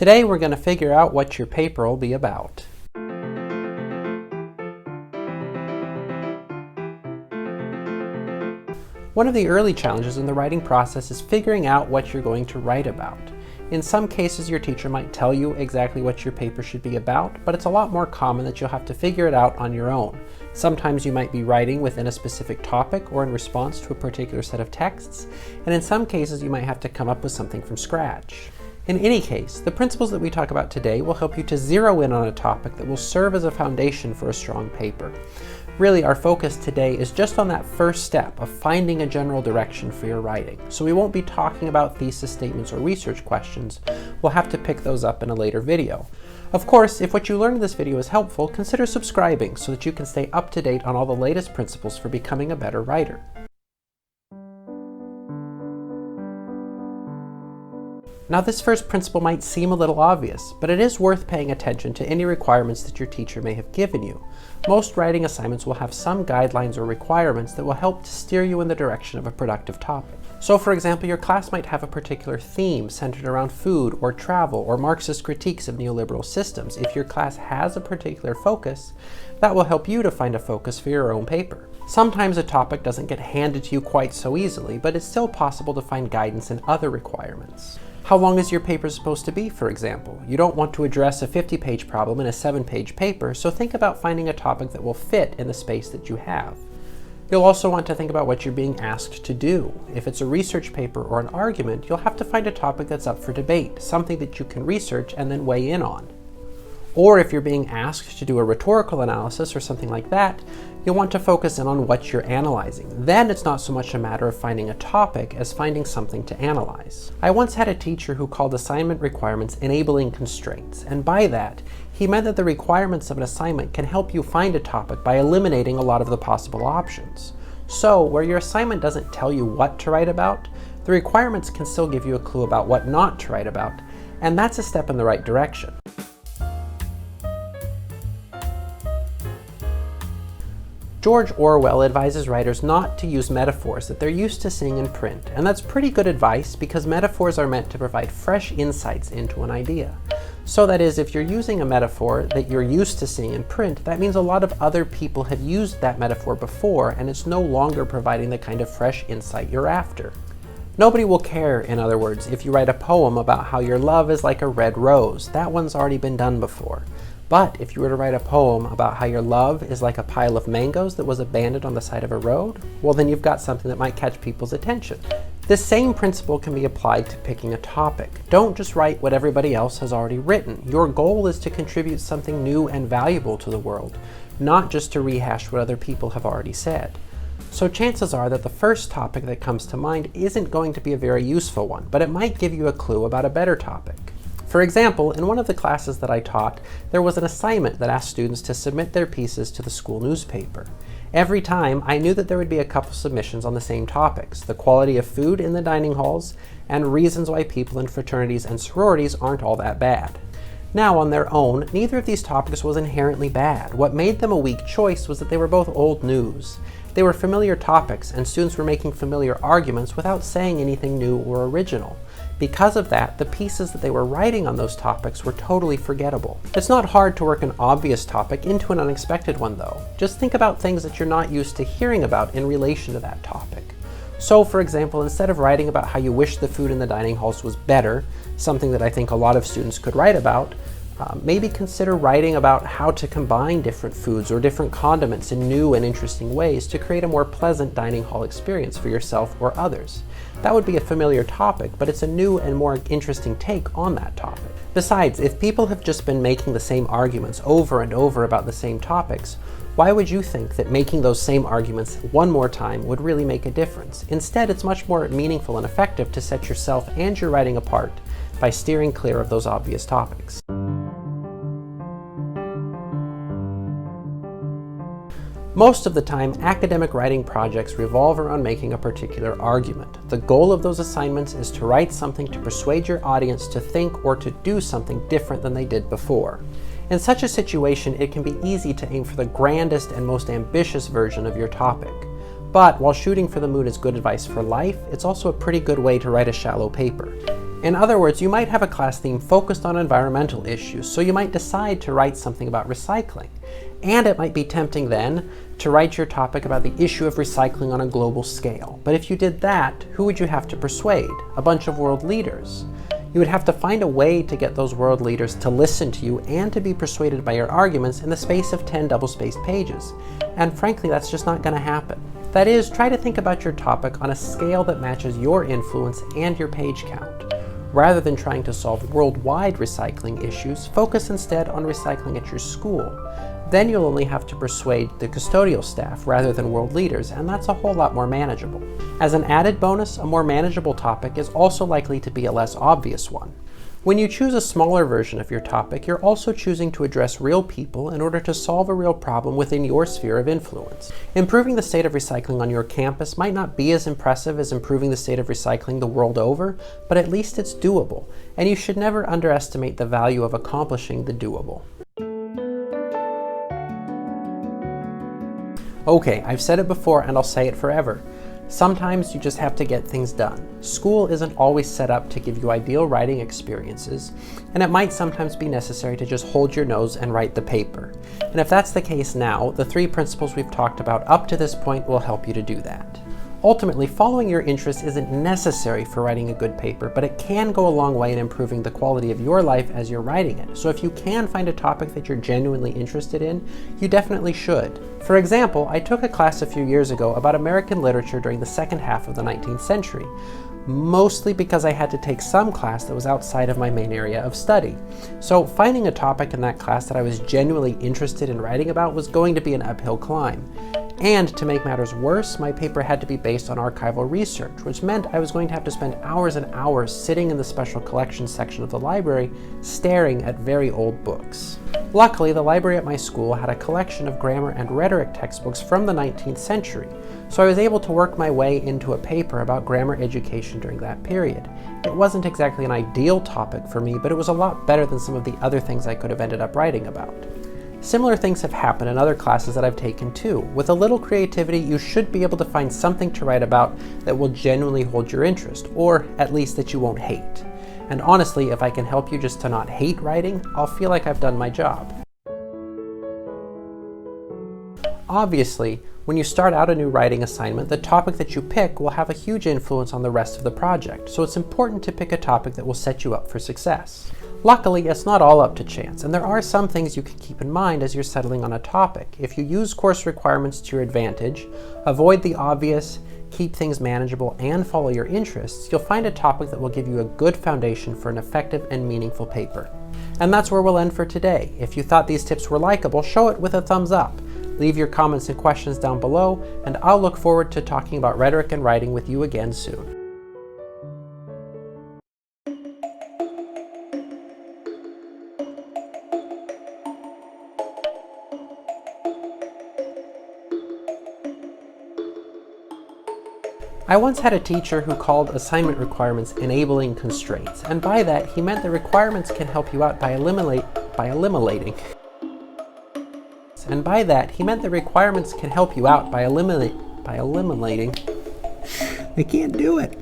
Today we're going to figure out what your paper will be about. One of the early challenges in the writing process is figuring out what you're going to write about. In some cases, your teacher might tell you exactly what your paper should be about, but it's a lot more common that you'll have to figure it out on your own. Sometimes you might be writing within a specific topic or in response to a particular set of texts, and in some cases you might have to come up with something from scratch. In any case, the principles that we talk about today will help you to zero in on a topic that will serve as a foundation for a strong paper. Really, our focus today is just on that first step of finding a general direction for your writing. So we won't be talking about thesis statements or research questions. We'll have to pick those up in a later video. Of course, if what you learned in this video is helpful, consider subscribing so that you can stay up to date on all the latest principles for becoming a better writer. Now, this first principle might seem a little obvious, but it is worth paying attention to any requirements that your teacher may have given you. Most writing assignments will have some guidelines or requirements that will help to steer you in the direction of a productive topic. So, for example, your class might have a particular theme centered around food or travel or Marxist critiques of neoliberal systems. If your class has a particular focus, that will help you to find a focus for your own paper. Sometimes a topic doesn't get handed to you quite so easily, but it's still possible to find guidance in other requirements. How long is your paper supposed to be, for example? You don't want to address a 50-page problem in a 7-page paper, so think about finding a topic that will fit in the space that you have. You'll also want to think about what you're being asked to do. If it's a research paper or an argument, you'll have to find a topic that's up for debate, something that you can research and then weigh in on. Or if you're being asked to do a rhetorical analysis or something like that, you'll want to focus in on what you're analyzing. Then it's not so much a matter of finding a topic as finding something to analyze. I once had a teacher who called assignment requirements enabling constraints, and by that, he meant that the requirements of an assignment can help you find a topic by eliminating a lot of the possible options. So, where your assignment doesn't tell you what to write about, the requirements can still give you a clue about what not to write about, and that's a step in the right direction. George Orwell advises writers not to use metaphors that they're used to seeing in print, and that's pretty good advice because metaphors are meant to provide fresh insights into an idea. So that is, if you're using a metaphor that you're used to seeing in print, that means a lot of other people have used that metaphor before, and it's no longer providing the kind of fresh insight you're after. Nobody will care, in other words, if you write a poem about how your love is like a red rose. That one's already been done before. But if you were to write a poem about how your love is like a pile of mangoes that was abandoned on the side of a road, well, then you've got something that might catch people's attention. This same principle can be applied to picking a topic. Don't just write what everybody else has already written. Your goal is to contribute something new and valuable to the world, not just to rehash what other people have already said. So chances are that the first topic that comes to mind isn't going to be a very useful one, but it might give you a clue about a better topic. For example, in one of the classes that I taught, there was an assignment that asked students to submit their pieces to the school newspaper. Every time, I knew that there would be a couple submissions on the same topics: the quality of food in the dining halls, and reasons why people in fraternities and sororities aren't all that bad. Now, on their own, neither of these topics was inherently bad. What made them a weak choice was that they were both old news. They were familiar topics, and students were making familiar arguments without saying anything new or original. Because of that, the pieces that they were writing on those topics were totally forgettable. It's not hard to work an obvious topic into an unexpected one, though. Just think about things that you're not used to hearing about in relation to that topic. So, for example, instead of writing about how you wish the food in the dining halls was better, something that I think a lot of students could write about, maybe consider writing about how to combine different foods or different condiments in new and interesting ways to create a more pleasant dining hall experience for yourself or others. That would be a familiar topic, but it's a new and more interesting take on that topic. Besides, if people have just been making the same arguments over and over about the same topics, why would you think that making those same arguments one more time would really make a difference? Instead, it's much more meaningful and effective to set yourself and your writing apart by steering clear of those obvious topics. Most of the time, academic writing projects revolve around making a particular argument. The goal of those assignments is to write something to persuade your audience to think or to do something different than they did before. In such a situation, it can be easy to aim for the grandest and most ambitious version of your topic. But while shooting for the moon is good advice for life, it's also a pretty good way to write a shallow paper. In other words, you might have a class theme focused on environmental issues, so you might decide to write something about recycling. And it might be tempting then to write your topic about the issue of recycling on a global scale. But if you did that, who would you have to persuade? A bunch of world leaders. You would have to find a way to get those world leaders to listen to you and to be persuaded by your arguments in the space of 10 double-spaced pages. And frankly, that's just not going to happen. That is, try to think about your topic on a scale that matches your influence and your page count. Rather than trying to solve worldwide recycling issues, focus instead on recycling at your school. Then you'll only have to persuade the custodial staff rather than world leaders, and that's a whole lot more manageable. As an added bonus, a more manageable topic is also likely to be a less obvious one. When you choose a smaller version of your topic, you're also choosing to address real people in order to solve a real problem within your sphere of influence. Improving the state of recycling on your campus might not be as impressive as improving the state of recycling the world over, but at least it's doable, and you should never underestimate the value of accomplishing the doable. Okay, I've said it before and I'll say it forever. Sometimes you just have to get things done. School isn't always set up to give you ideal writing experiences, and it might sometimes be necessary to just hold your nose and write the paper. And if that's the case now, the 3 principles we've talked about up to this point will help you to do that. Ultimately, following your interests isn't necessary for writing a good paper, but it can go a long way in improving the quality of your life as you're writing it. So if you can find a topic that you're genuinely interested in, you definitely should. For example, I took a class a few years ago about American literature during the second half of the 19th century, mostly because I had to take some class that was outside of my main area of study. So finding a topic in that class that I was genuinely interested in writing about was going to be an uphill climb. And to make matters worse, my paper had to be based on archival research, which meant I was going to have to spend hours and hours sitting in the special collections section of the library, staring at very old books. Luckily, the library at my school had a collection of grammar and rhetoric textbooks from the 19th century, so I was able to work my way into a paper about grammar education during that period. It wasn't exactly an ideal topic for me, but it was a lot better than some of the other things I could have ended up writing about. Similar things have happened in other classes that I've taken too. With a little creativity, you should be able to find something to write about that will genuinely hold your interest, or at least that you won't hate. And honestly, if I can help you just to not hate writing, I'll feel like I've done my job. Obviously, when you start out a new writing assignment, the topic that you pick will have a huge influence on the rest of the project, so it's important to pick a topic that will set you up for success. Luckily, it's not all up to chance, and there are some things you can keep in mind as you're settling on a topic. If you use course requirements to your advantage, avoid the obvious, keep things manageable, and follow your interests, you'll find a topic that will give you a good foundation for an effective and meaningful paper. And that's where we'll end for today. If you thought these tips were likable, show it with a thumbs up. Leave your comments and questions down below, and I'll look forward to talking about rhetoric and writing with you again soon. I once had a teacher who called assignment requirements enabling constraints, and by that he meant the requirements can help you out by eliminating. And by that he meant the requirements can help you out by eliminating. I can't do it.